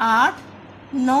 8, 9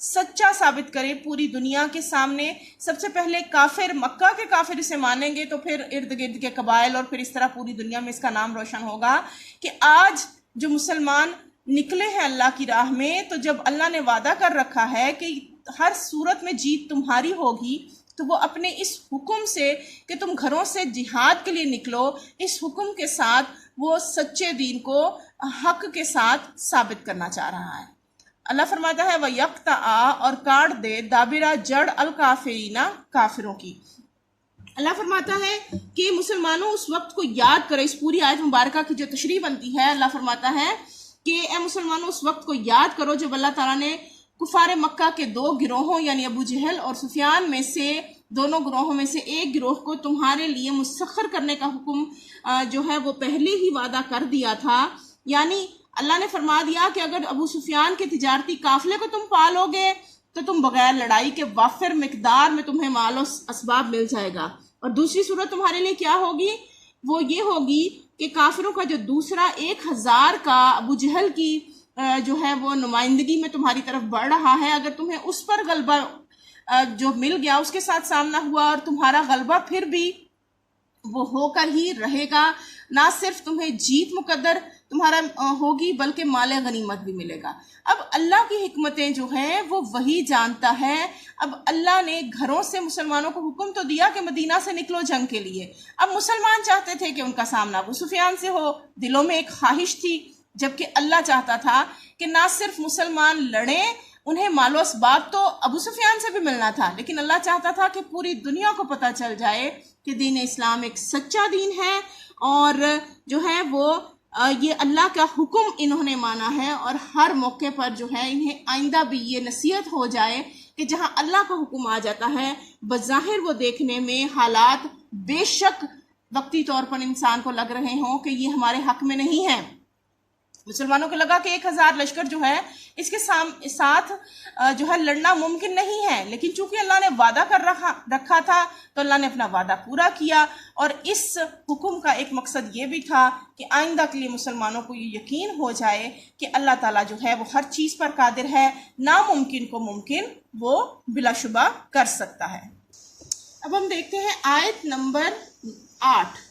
سچا ثابت کرے پوری دنیا کے سامنے. سب سے پہلے کافر، مکہ کے کافر اسے مانیں گے تو پھر ارد گرد کے قبائل اور پھر اس طرح پوری دنیا میں اس کا نام روشن ہوگا کہ آج جو مسلمان نکلے ہیں اللہ کی راہ میں، تو جب اللہ نے وعدہ کر رکھا ہے کہ ہر صورت میں جیت تمہاری ہوگی، تو وہ اپنے اس حکم سے کہ تم گھروں سے جہاد کے لیے نکلو، اس حکم کے ساتھ وہ سچے دین کو حق کے ساتھ ثابت کرنا چاہ رہا ہے. اللہ فرماتا ہے وَيَقْطَعَ اور کاٹ دے دابرہ جڑ الکافرین کافروں کی. اللہ فرماتا ہے کہ مسلمانوں اس وقت کو یاد کرے. اس پوری آیت مبارکہ کی جو تشریح بنتی ہے، اللہ فرماتا ہے کہ اے مسلمانوں اس وقت کو یاد کرو جب اللہ تعالیٰ نے کفار مکہ کے دو گروہوں یعنی ابو جہل اور سفیان میں سے دونوں گروہوں میں سے ایک گروہ کو تمہارے لیے مسخر کرنے کا حکم جو ہے وہ پہلے ہی وعدہ کر دیا تھا. یعنی اللہ نے فرما دیا کہ اگر ابو سفیان کے تجارتی قافلے کو تم پالو گے تو تم بغیر لڑائی کے وافر مقدار میں تمہیں مال و اسباب مل جائے گا. اور دوسری صورت تمہارے لیے کیا ہوگی؟ وہ یہ ہوگی کہ کافروں کا جو دوسرا 1000 کا ابو جہل کی جو ہے وہ نمائندگی میں تمہاری طرف بڑھ رہا ہے، اگر تمہیں اس پر غلبہ جو مل گیا، اس کے ساتھ سامنا ہوا اور تمہارا غلبہ پھر بھی وہ ہو کر ہی رہے گا، نہ صرف تمہیں جیت مقدر تمہارا ہوگی بلکہ مال غنیمت بھی ملے گا. اب اللہ کی حکمتیں جو ہیں وہ وہی جانتا ہے. اب اللہ نے گھروں سے مسلمانوں کو حکم تو دیا کہ مدینہ سے نکلو جنگ کے لیے. اب مسلمان چاہتے تھے کہ ان کا سامنا ابو سفیان سے ہو، دلوں میں ایک خواہش تھی، جبکہ اللہ چاہتا تھا کہ نہ صرف مسلمان لڑیں، انہیں مال و اسباب تو ابو سفیان سے بھی ملنا تھا، لیکن اللہ چاہتا تھا کہ پوری دنیا کو پتہ چل جائے کہ دین اسلام ایک سچا دین ہے اور جو ہے وہ یہ اللہ کا حکم انہوں نے مانا ہے. اور ہر موقع پر جو ہے انہیں آئندہ بھی یہ نصیحت ہو جائے کہ جہاں اللہ کا حکم آ جاتا ہے بظاہر وہ دیکھنے میں حالات بے شک وقتی طور پر انسان کو لگ رہے ہوں کہ یہ ہمارے حق میں نہیں ہے. مسلمانوں کو لگا کہ 1000 لشکر جو ہے اس کے ساتھ جو ہے لڑنا ممکن نہیں ہے، لیکن چونکہ اللہ نے وعدہ کر رکھا تھا تو اللہ نے اپنا وعدہ پورا کیا. اور اس حکم کا ایک مقصد یہ بھی تھا کہ آئندہ کے لیے مسلمانوں کو یہ یقین ہو جائے کہ اللہ تعالیٰ جو ہے وہ ہر چیز پر قادر ہے، ناممکن کو ممکن وہ بلا شبہ کر سکتا ہے. اب ہم دیکھتے ہیں آیت نمبر 8.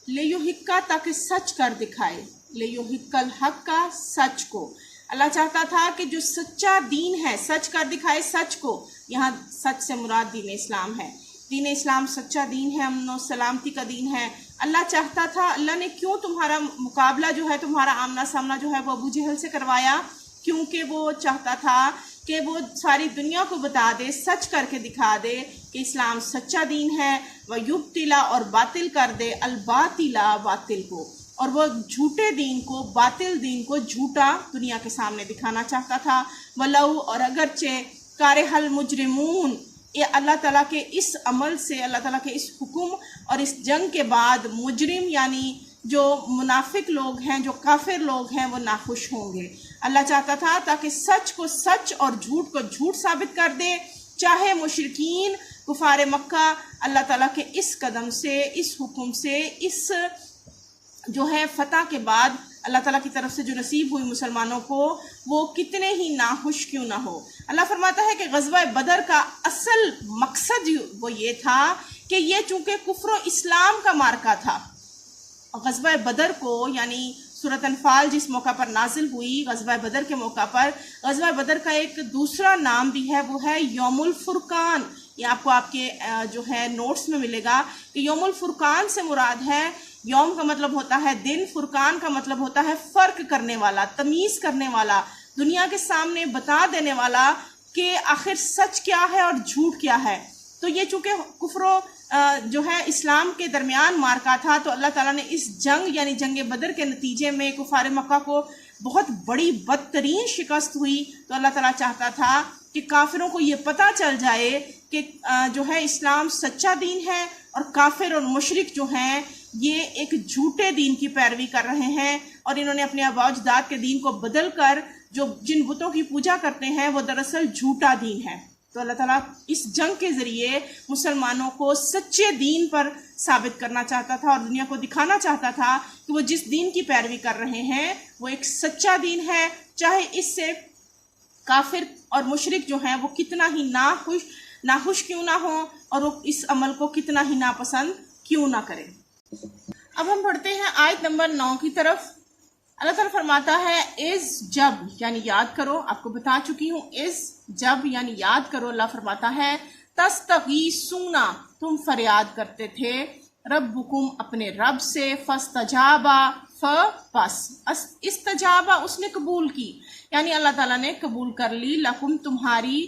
لیوحقا تاکہ سچ کر دکھائے، لیوحق الحق کا سچ کو. اللہ چاہتا تھا کہ جو سچا دین ہے سچ کر دکھائے سچ کو. یہاں سچ سے مراد دین اسلام ہے. دین اسلام سچا دین ہے، امن و سلامتی کا دین ہے. اللہ چاہتا تھا، اللہ نے کیوں تمہارا مقابلہ جو ہے تمہارا آمنا سامنا جو ہے وہ ابو جہل سے کروایا؟ کیونکہ وہ چاہتا تھا کہ وہ ساری دنیا کو بتا دے، سچ کر کے دکھا دے کہ اسلام سچا دین ہے. وَيُبْطِلَ اور باطل کر دے الباطل باطل کو، اور وہ جھوٹے دین کو، باطل دین کو جھوٹا دنیا کے سامنے دکھانا چاہتا تھا. وَلَوْ اور اگرچہ کارہ المجرمون، یہ اللہ تعالیٰ کے اس عمل سے، اللہ تعالیٰ کے اس حکم اور اس جنگ کے بعد مجرم یعنی جو منافق لوگ ہیں، جو کافر لوگ ہیں، وہ ناخوش ہوں گے. اللہ چاہتا تھا تاکہ سچ کو سچ اور جھوٹ کو جھوٹ ثابت کر دے. چاہے مشرکین کفار مکہ اللہ تعالیٰ کے اس قدم سے، اس حکم سے، اس جو ہے فتح کے بعد اللہ تعالیٰ کی طرف سے جو نصیب ہوئی مسلمانوں کو، وہ کتنے ہی ناخوش کیوں نہ ہو. اللہ فرماتا ہے کہ غزوہ بدر کا اصل مقصد وہ یہ تھا کہ یہ چونکہ کفر و اسلام کا معرکہ تھا. غزوہ بدر کو یعنی سورۃ انفال جس موقع پر نازل ہوئی، غزوہ بدر کے موقع پر، غزوہ بدر کا ایک دوسرا نام بھی ہے، وہ ہے یوم الفرقان. یہ آپ کو آپ کے جو ہے نوٹس میں ملے گا کہ یوم الفرقان سے مراد ہے، یوم کا مطلب ہوتا ہے دن، فرقان کا مطلب ہوتا ہے فرق کرنے والا، تمیز کرنے والا، دنیا کے سامنے بتا دینے والا کہ آخر سچ کیا ہے اور جھوٹ کیا ہے. تو یہ چونکہ کفر و جو ہے اسلام کے درمیان مارکا تھا، تو اللہ تعالیٰ نے اس جنگ یعنی جنگ بدر کے نتیجے میں کفار مکہ کو بہت بڑی بدترین شکست ہوئی. تو اللہ تعالیٰ چاہتا تھا کہ کافروں کو یہ پتہ چل جائے کہ جو ہے اسلام سچا دین ہے اور کافر اور مشرک جو ہیں یہ ایک جھوٹے دین کی پیروی کر رہے ہیں، اور انہوں نے اپنے آباء و اجداد کے دین کو بدل کر جو جن بتوں کی پوجا کرتے ہیں وہ دراصل جھوٹا دین ہے. تو اللہ تعالیٰ اس جنگ کے ذریعے مسلمانوں کو سچے دین پر ثابت کرنا چاہتا تھا اور دنیا کو دکھانا چاہتا تھا کہ وہ جس دین کی پیروی کر رہے ہیں وہ ایک سچا دین ہے. چاہے اس سے کافر اور مشرک جو ہیں وہ کتنا ہی ناخوش کیوں نہ ہوں اور وہ اس عمل کو کتنا ہی ناپسند کیوں نہ کریں۔ اب ہم پڑھتے ہیں آیت نمبر 9 کی طرف۔ اللہ تعالیٰ فرماتا ہے از جب یعنی یاد کرو، آپ کو بتا چکی ہوں، از جب یعنی یاد کرو، اللہ فرماتا ہے تستغیثونا تم فریاد کرتے تھے، ربکم اپنے رب سے، فاستجابا پس استجابا اس نے قبول کی، یعنی اللہ تعالیٰ نے قبول کر لی، لکم تمہاری،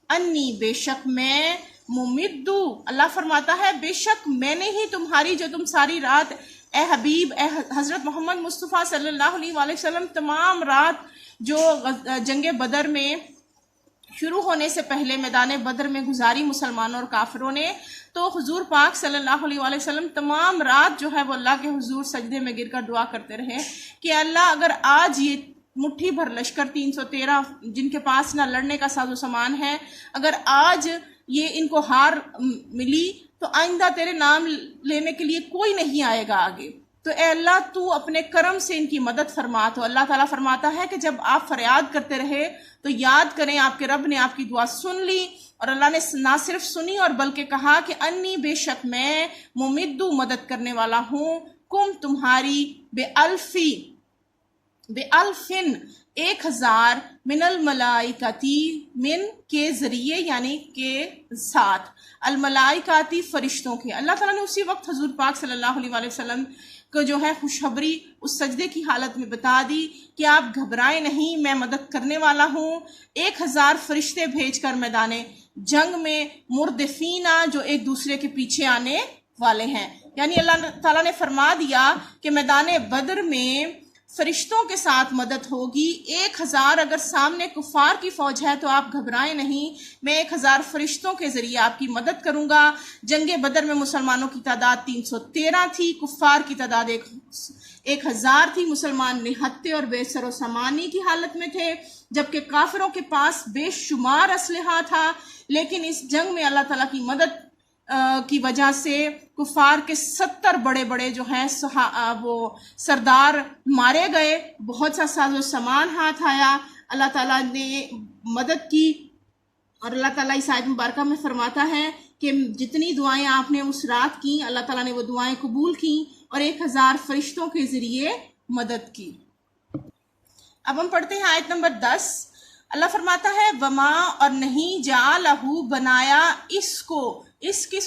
انی بے شک میں، ممدو اللہ فرماتا ہے بے شک میں نے ہی تمہاری، جو تم ساری رات اے حبیب اے حضرت محمد مصطفیٰ صلی اللہ علیہ وآلہ وسلم تمام رات جو جنگ بدر میں شروع ہونے سے پہلے میدان بدر میں گزاری مسلمانوں اور کافروں نے، تو حضور پاک صلی اللہ علیہ وآلہ وسلم تمام رات جو ہے وہ اللہ کے حضور سجدے میں گر کر دعا کرتے رہے کہ اللہ اگر آج یہ مٹھی بھر لشکر 313 جن کے پاس نہ لڑنے کا ساز و سامان ہے، اگر آج یہ ان کو ہار ملی تو آئندہ تیرے نام لینے کے لیے کوئی نہیں آئے گا آگے، تو اے اللہ تو اپنے کرم سے ان کی مدد فرما۔ تو اللہ تعالیٰ فرماتا ہے کہ جب آپ فریاد کرتے رہے تو یاد کریں آپ کے رب نے آپ کی دعا سن لی، اور اللہ نے نہ صرف سنی اور بلکہ کہا کہ انی بے شک میں، ممدو مدد کرنے والا ہوں، کم تمہاری، بے الفن 1000، من الملائکتی من کے ذریعے یعنی کے ساتھ، الملائکاتی فرشتوں کے۔ اللہ تعالیٰ نے اسی وقت حضور پاک صلی اللہ علیہ وآلہ وسلم کو جو ہے خوشخبری اس سجدے کی حالت میں بتا دی کہ آپ گھبرائیں نہیں، میں مدد کرنے والا ہوں، 1000 فرشتے بھیج کر میدان جنگ میں، مردفینہ جو ایک دوسرے کے پیچھے آنے والے ہیں، یعنی اللہ تعالیٰ نے فرما دیا کہ میدان بدر میں فرشتوں کے ساتھ مدد ہوگی، 1000 اگر سامنے کفار کی فوج ہے تو آپ گھبرائیں نہیں، میں 1000 فرشتوں کے ذریعے آپ کی مدد کروں گا۔ جنگ بدر میں مسلمانوں کی تعداد 313 تھی، کفار کی تعداد 1000 تھی، مسلمان نہتے اور بے سر و سامانی کی حالت میں تھے، جبکہ کافروں کے پاس بے شمار اسلحہ تھا، لیکن اس جنگ میں اللہ تعالیٰ کی مدد کی وجہ سے کفار کے 70 بڑے بڑے جو ہیں وہ سردار مارے گئے، بہت سا ساز و سامان ہاتھ آیا، اللہ تعالیٰ نے مدد کی، اور اللہ تعالیٰ اس آیت مبارکہ میں فرماتا ہے کہ جتنی دعائیں آپ نے اس رات کی اللہ تعالیٰ نے وہ دعائیں قبول کی اور 1000 فرشتوں کے ذریعے مدد کی۔ اب ہم پڑھتے ہیں آیت نمبر 10۔ اللہ فرماتا ہے وما اور نہیں جعلہ بنایا کس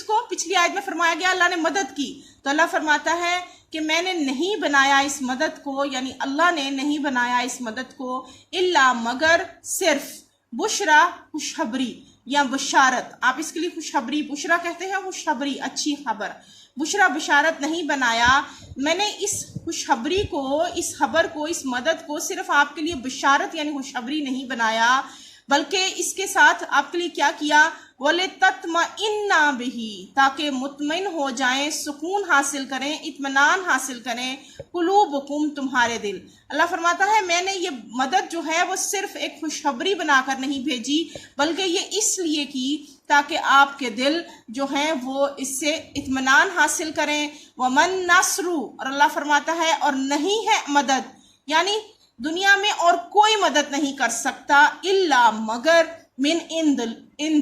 کو پچھلی آیت میں فرمایا گیا اللہ نے مدد کی، تو اللہ فرماتا ہے کہ میں نے نہیں بنایا اس مدد کو، یعنی اللہ نے نہیں بنایا اس مدد کو، الا مگر صرف بشرا خوشخبری یا بشارت، آپ اس کے لیے خوشخبری بشرا کہتے ہیں، خوشخبری اچھی خبر، بشرا بشارت نہیں بنایا، میں نے اس خوشخبری کو، اس خبر کو، اس مدد کو صرف آپ کے لیے بشارت یعنی خوشخبری نہیں بنایا، بلکہ اس کے ساتھ آپ کے لیے کیا کیا، وَلِتَطْمَئِنَّ بِهِ تاکہ مطمئن ہو جائیں، سکون حاصل کریں، اطمینان حاصل کریں، قلوبکم تمہارے دل۔ اللہ فرماتا ہے میں نے یہ مدد جو ہے وہ صرف ایک خوشخبری بنا کر نہیں بھیجی، بلکہ یہ اس لیے کی تاکہ آپ کے دل جو ہیں وہ اس سے اطمینان حاصل کریں۔ وَمَن نَصْرُ اور اللہ فرماتا ہے اور نہیں ہے مدد، یعنی دنیا میں اور کوئی مدد نہیں کر سکتا، الا مگر من عند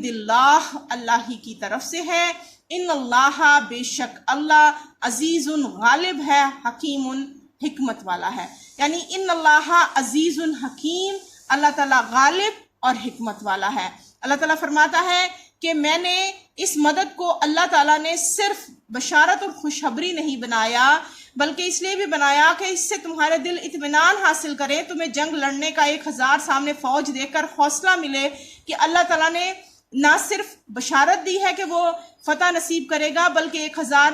اللہ اللہ ہی کی طرف سے ہے، ان اللہ بے شک اللہ عزیز غالب ہے، حکیم حکمت والا ہے، یعنی ان اللہ عزیز حکیم، اللہ تعالیٰ غالب اور حکمت والا ہے۔ اللہ تعالیٰ فرماتا ہے کہ میں نے اس مدد کو اللہ تعالیٰ نے صرف بشارت اور خوشخبری نہیں بنایا، بلکہ اس لیے بھی بنایا کہ اس سے تمہارے دل اطمینان حاصل کرے، تمہیں جنگ لڑنے کا 1000 سامنے فوج دے کر حوصلہ ملے کہ اللہ تعالیٰ نے نہ صرف بشارت دی ہے کہ وہ فتح نصیب کرے گا، بلکہ 1000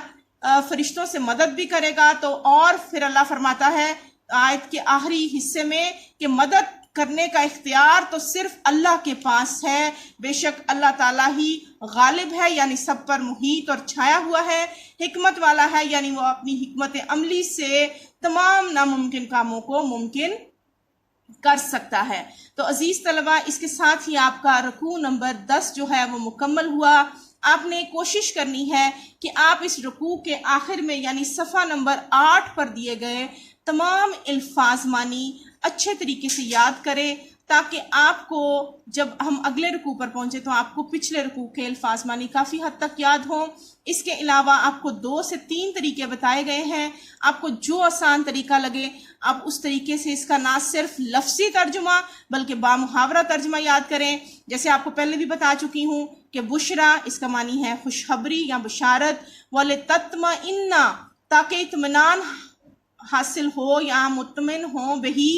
فرشتوں سے مدد بھی کرے گا۔ تو اور پھر اللہ فرماتا ہے آیت کے آخری حصے میں کہ مدد کرنے کا اختیار تو صرف اللہ کے پاس ہے، بے شک اللہ تعالیٰ ہی غالب ہے یعنی سب پر محیط اور چھایا ہوا ہے، حکمت والا ہے یعنی وہ اپنی حکمت عملی سے تمام ناممکن کاموں کو ممکن کر سکتا ہے۔ تو عزیز طلبہ اس کے ساتھ ہی آپ کا رکوع نمبر 10 جو ہے وہ مکمل ہوا۔ آپ نے کوشش کرنی ہے کہ آپ اس رکوع کے آخر میں یعنی صفحہ نمبر 8 پر دیے گئے تمام الفاظ مانی اچھے طریقے سے یاد کریں، تاکہ آپ کو جب ہم اگلے رکوع پر پہنچے تو آپ کو پچھلے رکوع کے الفاظ معنی کافی حد تک یاد ہوں۔ اس کے علاوہ آپ کو 2 سے 3 طریقے بتائے گئے ہیں، آپ کو جو آسان طریقہ لگے آپ اس طریقے سے اس کا نہ صرف لفظی ترجمہ بلکہ بامحاورہ ترجمہ یاد کریں۔ جیسے آپ کو پہلے بھی بتا چکی ہوں کہ بشرا اس کا معنی ہے خوشخبری یا بشارت، وَلِتَطْمَئِنَّ تاکہ اطمینان حاصل ہو یا مطمئن ہو بہی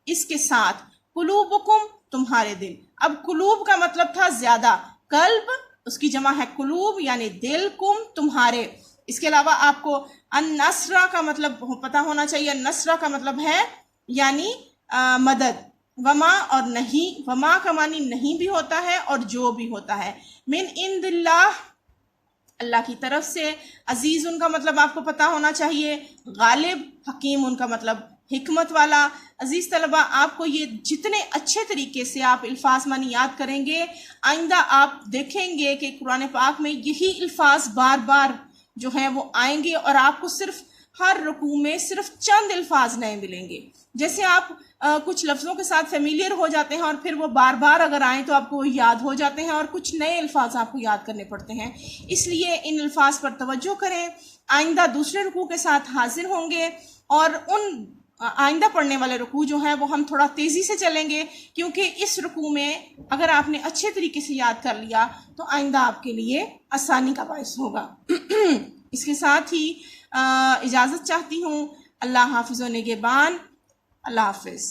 اس کے ساتھ، قلوبکم تمہارے دل۔ اب قلوب کا مطلب تھا زیادہ، قلب اس کی جمع ہے قلوب یعنی دل، کم تمہارے۔ اس کے علاوہ آپ کو النصرہ کا مطلب پتہ ہونا چاہیے، النصرہ کا مطلب ہے یعنی مدد، وما اور نہیں، وما کا معنی نہیں بھی ہوتا ہے اور جو بھی ہوتا ہے، من عند اللہ اللہ کی طرف سے، عزیز ان کا مطلب آپ کو پتہ ہونا چاہیے، غالب، حکیم ان کا مطلب حکمت والا۔ عزیز طلبہ آپ کو یہ جتنے اچھے طریقے سے آپ الفاظ معنی یاد کریں گے، آئندہ آپ دیکھیں گے کہ قرآن پاک میں یہی الفاظ بار بار جو ہیں وہ آئیں گے اور آپ کو صرف ہر رکوع میں صرف چند الفاظ نئے ملیں گے۔ جیسے آپ کچھ لفظوں کے ساتھ فیملیئر ہو جاتے ہیں اور پھر وہ بار بار اگر آئیں تو آپ کو یاد ہو جاتے ہیں، اور کچھ نئے الفاظ آپ کو یاد کرنے پڑتے ہیں۔ اس لیے ان الفاظ پر توجہ کریں، آئندہ دوسرے رکوع کے ساتھ حاضر ہوں گے، اور ان آئندہ پڑھنے والے رکوع جو ہیں وہ ہم تھوڑا تیزی سے چلیں گے، کیونکہ اس رکوع میں اگر آپ نے اچھے طریقے سے یاد کر لیا تو آئندہ آپ کے لیے آسانی کا باعث ہوگا۔ اس کے ساتھ ہی اجازت چاہتی ہوں۔ اللہ حافظ و نگہبان۔ اللہ حافظ۔